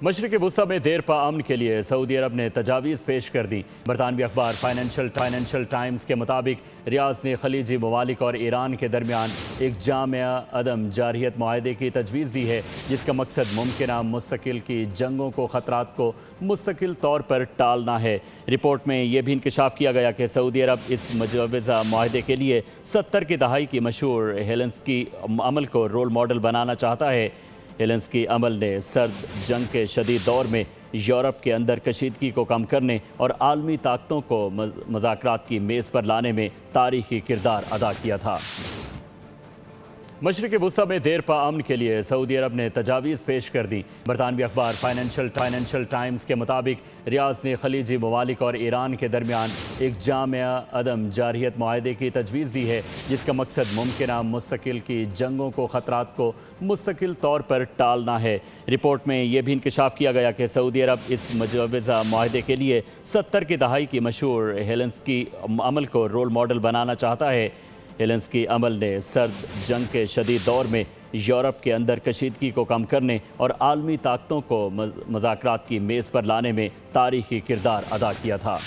مشرق وسطی میں دیر پا امن کے لیے سعودی عرب نے تجاویز پیش کر دی۔ برطانوی اخبار فائنینشل ٹائمز کے مطابق ریاض نے خلیجی ممالک اور ایران کے درمیان ایک جامع عدم جارحیت معاہدے کی تجویز دی ہے، جس کا مقصد ممکنہ مستقل کی جنگوں کو خطرات کو مستقل طور پر ٹالنا ہے۔ رپورٹ میں یہ بھی انکشاف کیا گیا کہ سعودی عرب اس مجوزہ معاہدے کے لیے 70 کی دہائی کی مشہور ہیلسنکی عمل کو رول ماڈل بنانا چاہتا ہے۔ ہیلسنکی عمل نے سرد جنگ کے شدید دور میں یورپ کے اندر کشیدگی کو کم کرنے اور عالمی طاقتوں کو مذاکرات کی میز پر لانے میں تاریخی کردار ادا کیا تھا۔ مشرق وسطی میں دیر پا امن کے لیے سعودی عرب نے تجاویز پیش کر دی۔ برطانوی اخبار فائنینشل ٹائمز کے مطابق ریاض نے خلیجی ممالک اور ایران کے درمیان ایک جامع عدم جارحیت معاہدے کی تجویز دی ہے، جس کا مقصد ممکنہ مستقل کی جنگوں کو خطرات کو مستقل طور پر ٹالنا ہے۔ رپورٹ میں یہ بھی انکشاف کیا گیا کہ سعودی عرب اس مجوزہ معاہدے کے لیے 70 کی دہائی کی مشہور ہیلسنکی عمل کو رول ماڈل بنانا چاہتا ہے۔ ہیلسنکی عمل نے سرد جنگ کے شدید دور میں یورپ کے اندر کشیدگی کو کم کرنے اور عالمی طاقتوں کو مذاکرات کی میز پر لانے میں تاریخی کردار ادا کیا تھا۔